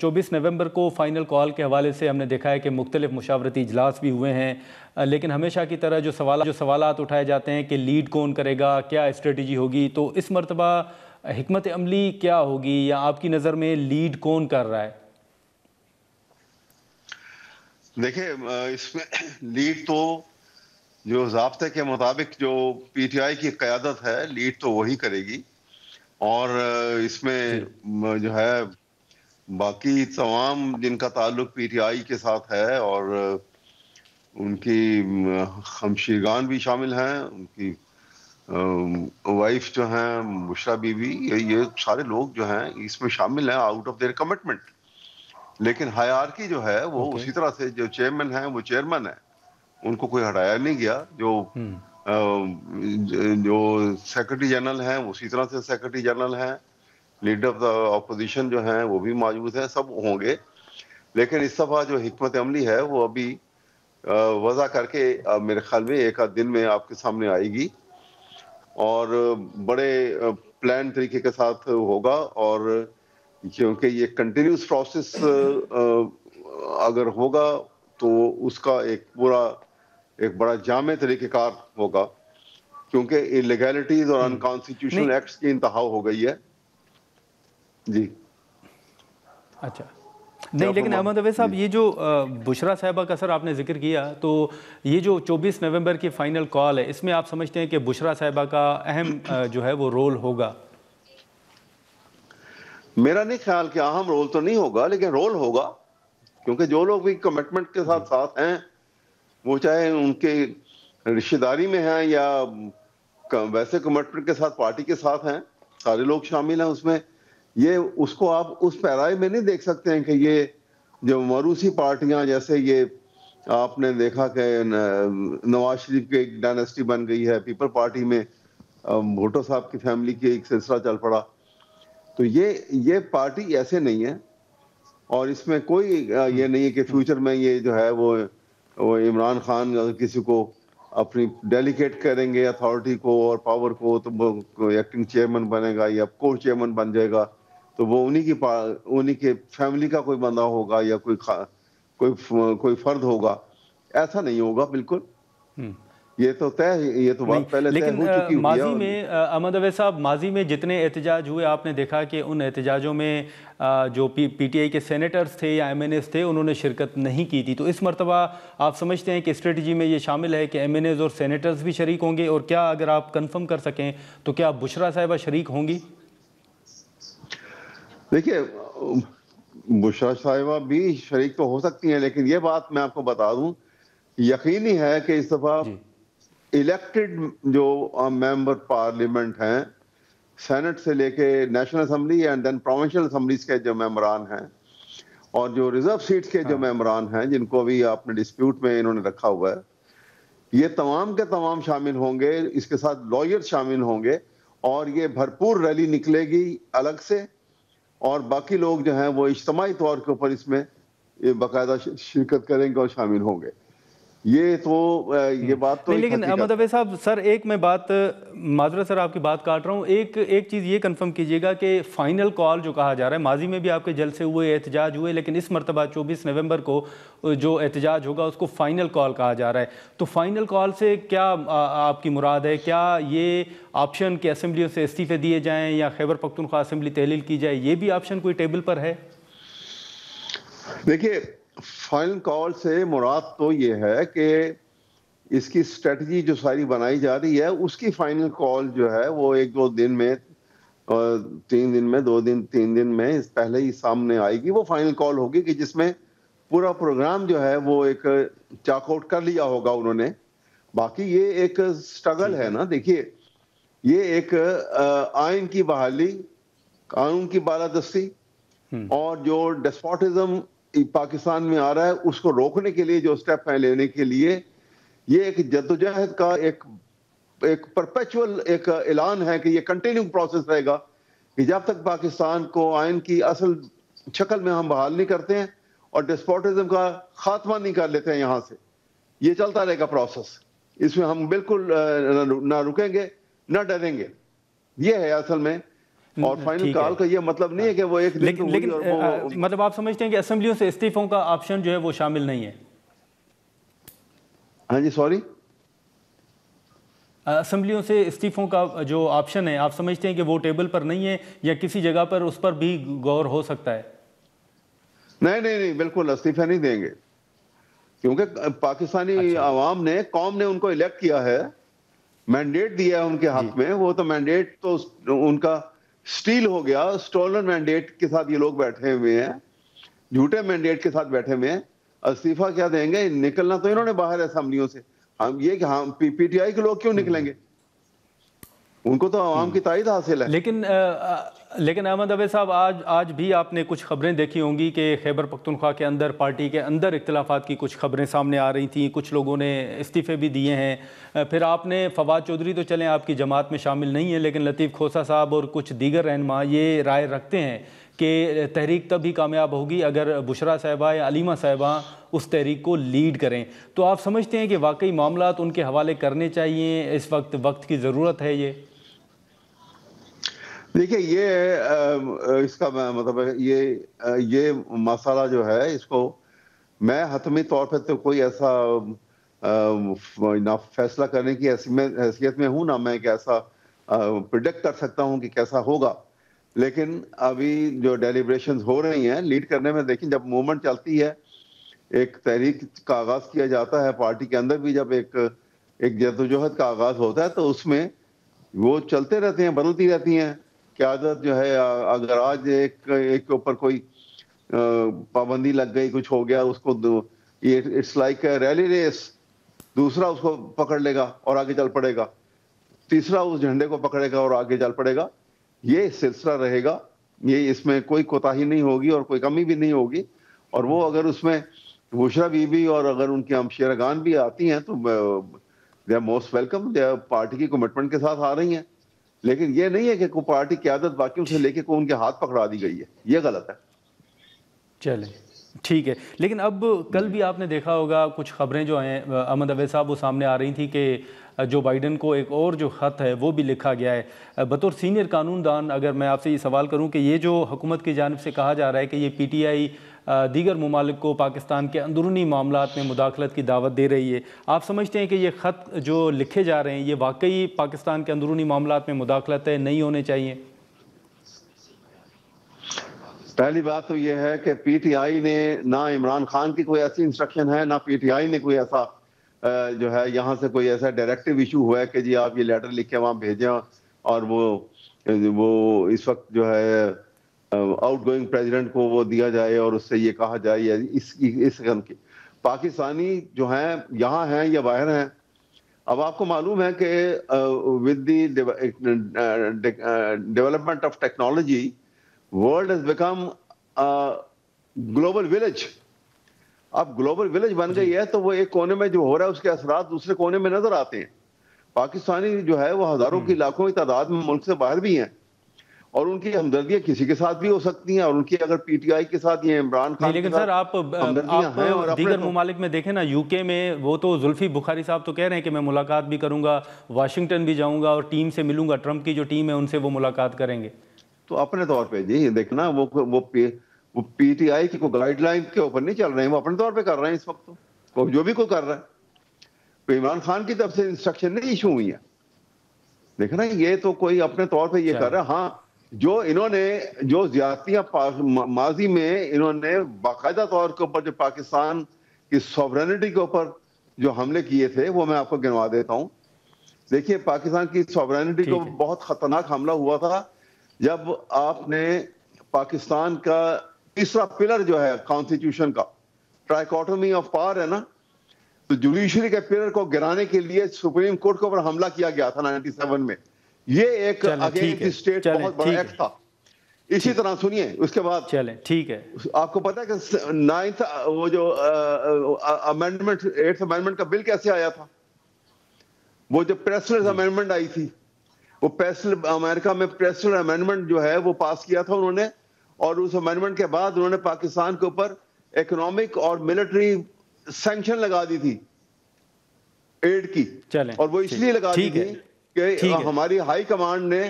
24 نومبر کو final call کے حوالے سے ہم نے دیکھا ہے کہ مختلف مشاورتی اجلاس بھی ہوئے ہیں، لیکن ہمیشہ کی طرح جو سوالات اٹھائے جاتے ہیں کہ لیڈ کون کرے گا، کیا اسٹریٹجی ہوگی، تو اس مرتبہ حکمت عملی کیا ہوگی یا آپ کی نظر میں لیڈ کون کر رہا ہے؟ دیکھیں اس میں لیڈ تو جو ضابطے کے مطابق جو پی ٹی آئی کی قیادت ہے لیڈ تو وہی کرے گی، اور اس میں جو ہے باقی تمام جن کا تعلق پی ٹی آئی کے ساتھ ہے اور ان کی ہمشیرگان بھی شامل ہیں، ان کی وائف جو ہیں بشرا بی بی، یہ سارے لوگ جو ہیں اس میں شامل ہیں آؤٹ آف دیئر کمٹمنٹ. لیکن ہائرارکی جو ہے وہ اسی طرح سے جو چیئرمین ہیں وہ چیئرمین ہے، ان کو کوئی ہٹایا نہیں گیا. جو سیکرٹری جنرل ہیں اسی طرح سے سیکرٹری جنرل ہیں، لیڈر آف دا اپوزیشن جو ہیں وہ بھی موجود ہیں، سب ہوں گے. لیکن اس دفعہ جو حکمت عملی ہے وہ ابھی وضع کر کے میرے خیال میں ایک آدھ دن میں آپ کے سامنے آئے گی، اور بڑے پلان طریقے کے ساتھ ہوگا. اور کیونکہ یہ کنٹینیوس پروسیس اگر ہوگا تو اس کا ایک بڑا جامع طریقہ کار ہوگا، کیونکہ انلیگیلٹیز اور انکانسٹیٹیوشنل ایکٹس کی انتہا ہو گئی ہے. جی اچھا نہیں، لیکن احمد اویس صاحب یہ جو بشرا صاحبہ کا سر آپ نے ذکر کیا، تو یہ جو 24 نومبر کی فائنل کال ہے، اس میں آپ سمجھتے ہیں کہ بشرا صاحبہ کا اہم جو ہے وہ رول ہوگا؟ میرا نہیں خیال کہ اہم رول تو نہیں ہوگا، لیکن رول ہوگا، کیونکہ جو لوگ بھی کمٹمنٹ کے ساتھ ہیں، وہ چاہے ان کے رشتہ داری میں ہیں یا ویسے کمٹمنٹ کے ساتھ پارٹی کے ساتھ ہیں، سارے لوگ شامل ہیں اس میں. یہ اس کو آپ اس پیرائی میں نہیں دیکھ سکتے ہیں کہ یہ جو موروثی پارٹیاں، جیسے یہ آپ نے دیکھا کہ نواز شریف کی ایک ڈائنسٹی بن گئی ہے، پیپل پارٹی میں بھٹو صاحب کی فیملی کی ایک سلسلہ چل پڑا. تو یہ پارٹی ایسے نہیں ہے، اور اس میں کوئی یہ نہیں ہے کہ فیوچر میں یہ جو ہے وہ عمران خان کسی کو اپنی ڈیلیگیٹ کریں گے اتھارٹی کو اور پاور کو، تو وہ ایکٹنگ چیئرمین بنے گا یا کو چیئرمین بن جائے گا، تو وہ انہی کے فیملی کا کوئی بندہ ہوگا یا کوئی فرد ہوگا. ایسا نہیں ہوگا بالکل. یہ تو بات پہلے طے ہو چکی ہوئی ہے. ماضی میں احمد اویس صاحب، ماضی میں جتنے احتجاج ہوئے آپ نے دیکھا کہ ان احتجاجوں میں جو پی ٹی آئی کے سینیٹرز تھے یا ایم این ایز تھے انہوں نے شرکت نہیں کی تھی. تو اس مرتبہ آپ سمجھتے ہیں کہ اسٹریٹجی میں یہ شامل ہے کہ ایم این ایز اور سینیٹرز بھی شریک ہوں گے؟ اور کیا اگر آپ کنفرم کر سکیں تو کیا بشرا صاحبہ شریک ہوں گی؟ دیکھیے بشرا صاحبہ بھی شریک تو ہو سکتی ہیں، لیکن یہ بات میں آپ کو بتا دوں، یقینی ہے کہ اس دفعہ الیکٹڈ جو ممبر پارلیمنٹ ہیں، سینٹ سے لے کے national assembly and then provincial assemblies کے جو ممبران ہیں، اور جو ریزرو سیٹس کے جو ممبران ہیں جن کو بھی آپ نے ڈسپیوٹ میں انہوں نے رکھا ہوا ہے، یہ تمام کے تمام شامل ہوں گے. اس کے ساتھ لائر شامل ہوں گے، اور یہ بھرپور ریلی نکلے گی الگ سے، اور باقی لوگ جو ہیں وہ اجتماعی طور کے اوپر اس میں باقاعدہ شرکت کریں گے اور شامل ہوں گے. یہ بات تو نہیں، لیکن احمد اویس صاحب سر ایک میں بات، معذرت سر آپ کی بات کاٹ رہا ہوں، ایک چیز یہ کنفرم کیجئے گا کہ فائنل کال جو کہا جا رہا ہے، ماضی میں بھی آپ کے جلسے ہوئے، احتجاج ہوئے، لیکن اس مرتبہ 24 نومبر کو جو احتجاج ہوگا اس کو فائنل کال کہا جا رہا ہے. تو فائنل کال سے کیا آپ کی مراد ہے؟ کیا یہ آپشن کہ اسمبلیوں سے استعفے دیے جائیں یا خیبر پختونخوا اسمبلی تحلیل کی جائے، یہ بھی آپشن کوئی ٹیبل پر ہے؟ دیکھیے فائنل کال سے مراد تو یہ ہے کہ اس کی اسٹریٹجی جو ساری بنائی جا رہی ہے اس کی فائنل کال جو ہے وہ ایک دو دن میں، تین دن میں پہلے ہی سامنے آئے گی. وہ فائنل کال ہوگی کہ جس میں پورا پروگرام جو ہے وہ ایک چاک آؤٹ کر لیا ہوگا انہوں نے. باقی یہ ایک سٹرگل ہے نا. دیکھیے یہ ایک آئین کی بحالی، قانون کی بالادستی، اور جو ڈسپوٹزم پاکستان میں آ رہا ہے اس کو روکنے کے لیے جو سٹیپ ہیں لینے کے لیے، یہ ایک جدوجہد کا ایک پرپیچول ایک اعلان ہے کہ یہ کنٹینیو پروسیس رہے گا، کہ جب تک پاکستان کو آئین کی اصل شکل میں ہم بحال نہیں کرتے ہیں اور ڈسپوٹزم کا خاتمہ نہیں کر لیتے ہیں یہاں سے، یہ چلتا رہے گا پروسیس. اس میں ہم بالکل نہ رکیں گے نہ ڈریں گے. یہ ہے اصل میں اور فائنل کال کا یہ مطلب نہیں ہے کہ وہ ایک دن لیکن مطلب آپ سمجھتے ہیں کہ اسمبلیوں سے استعفوں کا آپشن جو ہے وہ شامل نہیں ہے؟ ہاں جی سوری، اسمبلیوں سے استعفوں کا جو آپشن ہے آپ سمجھتے ہیں کہ وہ ٹیبل پر نہیں ہے، یا کسی جگہ پر اس پر بھی غور ہو سکتا ہے؟ نہیں بالکل استعفے نہیں دیں گے، کیونکہ پاکستانی عوام نے، قوم نے ان کو الیکٹ کیا ہے، مینڈیٹ دیا ہے ان کے حق میں، وہ تو مینڈیٹ تو ان کا سٹیل ہو گیا، سٹولن مینڈیٹ کے ساتھ یہ لوگ بیٹھے ہوئے ہیں، جھوٹے مینڈیٹ کے ساتھ بیٹھے ہوئے ہیں۔ استعفیٰ کیا دیں گے؟ نکلنا تو انہوں نے باہر ہے اسمبلیوں سے، ہم یہ کہ ہم پی ٹی آئی کے لوگ کیوں نکلیں گے؟ ان کو تو عوام کی تائید حاصل ہے۔ لیکن احمد عویس صاحب، آج بھی آپ نے کچھ خبریں دیکھی ہوں گی کہ خیبر پختونخوا کے اندر، پارٹی کے اندر اختلافات کی کچھ خبریں سامنے آ رہی تھیں، کچھ لوگوں نے استعفے بھی دیے ہیں۔ پھر آپ نے فواد چودھری تو چلیں آپ کی جماعت میں شامل نہیں ہیں، لیکن لطیف کھوسہ صاحب اور کچھ دیگر رہنما یہ رائے رکھتے ہیں کہ تحریک تب ہی کامیاب ہوگی اگر بشریٰ صاحبہ یا علیمہ صاحبہ اس تحریک کو لیڈ کریں۔ تو آپ سمجھتے ہیں کہ واقعی معاملات ان کے حوالے کرنے چاہیے، اس وقت کی ضرورت ہے یہ؟ دیکھیے، یہ اس کا مطلب یہ مسئلہ جو ہے، اس کو میں حتمی طور پہ تو کوئی ایسا نہ فیصلہ کرنے کی حیثیت میں ہوں، نہ میں کہ ایسا پریڈکٹ کر سکتا ہوں کہ کیسا ہوگا، لیکن ابھی جو ڈیلیبریشنز ہو رہی ہیں لیڈ کرنے میں، دیکھیں جب موومنٹ چلتی ہے، ایک تحریک کا آغاز کیا جاتا ہے، پارٹی کے اندر بھی جب ایک جدوجہد کا آغاز ہوتا ہے تو اس میں وہ چلتے رہتے ہیں، بدلتی رہتی ہیں قیادت جو ہے۔ اگر آج ایک کے اوپر کوئی پابندی لگ گئی، کچھ ہو گیا، اس کو اٹس لائک ریلی ریس، دوسرا اس کو پکڑ لے گا اور آگے چل پڑے گا، تیسرا اس جھنڈے کو پکڑے گا اور آگے چل پڑے گا، یہ سلسلہ رہے گا، یہ اس میں کوئی کوتاہی نہیں ہوگی اور کوئی کمی بھی نہیں ہوگی۔ اور وہ اگر اس میں بشریٰ بی بی اور اگر ان کی ہمشیرگان بھی آتی ہیں تو they are most welcome, they are party کی کمٹمنٹ کے ساتھ آ رہی ہیں، لیکن یہ نہیں ہے کہ کوئی پارٹی قیادت باقیوں سے لے کے کوئی ان کے ہاتھ پکڑا دی گئی ہے، یہ غلط ہے۔ چلیں ٹھیک ہے، لیکن اب کل بھی آپ نے دیکھا ہوگا کچھ خبریں جو ہیں احمد عویس صاحب وہ سامنے آ رہی تھی کہ جو بائیڈن کو ایک اور جو خط ہے وہ بھی لکھا گیا ہے۔ بطور سینئر قانون دان اگر میں آپ سے یہ سوال کروں کہ یہ جو حکومت کی جانب سے کہا جا رہا ہے کہ یہ پی ٹی آئی دیگر ممالک کو پاکستان کے اندرونی معاملات میں مداخلت کی دعوت دے رہی ہے، آپ سمجھتے ہیں کہ یہ خط جو لکھے جا رہے ہیں یہ واقعی پاکستان کے اندرونی معاملات میں مداخلت ہے، نہیں ہونے چاہیے؟ پہلی بات تو یہ ہے کہ پی ٹی آئی نے نہ عمران خان کی کوئی ایسی انسٹرکشن ہے، نہ پی ٹی آئی نے کوئی ایسا جو ہے یہاں سے کوئی ایسا ڈائریکٹیو ایشو ہوا ہے کہ جی آپ یہ لیٹر لکھ کے وہاں بھیجیں اور وہ اس وقت جو ہے آؤٹ گوئنگ پریزیڈنٹ کو وہ دیا جائے اور اس سے یہ کہا جائے اس قسم کی۔ پاکستانی جو ہیں یہاں ہیں یا باہر ہیں، اب آپ کو معلوم ہے کہ with the development of technology world has become a global village۔ اب گلوبل ولیج بن گئی ہے تو وہ ایک کونے میں جو ہو رہا ہے اس کے اثرات دوسرے کونے میں نظر آتے ہیں۔ پاکستانی جو ہے وہ ہزاروں کی لاکھوں کی تعداد میں ملک سے باہر بھی ہیں اور ان کی ہمدردیاں کسی کے ساتھ بھی ہو سکتی ہیں، اور ان کی اگر پی ٹی آئی کے ساتھ یا عمران خان لیکن سر آپ دیگر ممالک میں دیکھیں نا، یو کے میں وہ تو زلفی بخاری صاحب تو کہہ رہے ہیں کہ میں ملاقات بھی کروں گا، واشنگٹن بھی جاؤں گا اور ٹیم سے ملوں گا، ٹرمپ کی جو ٹیم ہے ان سے وہ ملاقات کریں گے۔ تو اپنے طور پہ جی دیکھنا وہ پی ٹی آئی کی کوئی گائیڈ لائن کے اوپر نہیں چل رہے ہیں، وہ اپنے طور پہ کر رہے ہیں اس وقت، تو جو بھی کوئی کر رہا ہے عمران خان کی طرف سے انسٹرکشن نہیں ایشو ہوئی ہے، دیکھنا یہ تو کوئی اپنے طور پہ یہ کر رہا ہے۔ ہاں جو انہوں نے جو زیادتیاں ماضی میں انہوں نے باقاعدہ طور کے اوپر جو پاکستان کی سوورنٹی کے اوپر جو حملے کیے تھے وہ میں آپ کو گنوا دیتا ہوں۔ دیکھیے پاکستان کی سوورنٹی کو بہت خطرناک حملہ ہوا تھا جب آپ نے پاکستان کا تیسرا پلر جو ہے کانسٹیٹیوشن کا، ٹرائیکوٹومی آف پاور ہے نا، تو جوڈیشری کے پلر کو گرانے کے لیے سپریم کورٹ کے اوپر حملہ کیا گیا تھا 97 میں، یہ ایک اگینسٹ اسٹیٹ بہت بڑا ایکٹ تھا۔ اسی طرح سنیے اس کے بعد چلیں ٹھیک ہے، آپ کو پتا ہے کہ 9th وہ جو امینڈمنٹ 8th امینڈمنٹ کا بل کیسے آیا تھا؟ وہ جو پریسلر امینڈمنٹ آئی تھی، وہ امریکہ میں پریسلر امینڈمنٹ جو ہے وہ پاس کیا تھا انہوں نے، اور اس امینڈمنٹ کے بعد انہوں نے پاکستان کے اوپر اکنامک اور ملٹری سینکشن لگا دی تھی ایڈ کی، اور وہ اس لیے لگا دی تھی کہ ہماری ہائی کمانڈ نے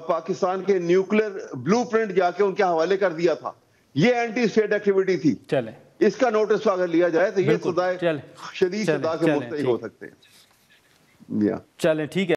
پاکستان کے نیوکلیر بلو پرنٹ جا کے ان کے حوالے کر دیا تھا. یہ اینٹی اسٹیٹ ایکٹیویٹی تھی. چلیں اس کا نوٹس اگر لیا جائے تو یہ سزائے شدید سزا کے مستحق ہو سکتے ہیں. چلیں ٹھیک ہے.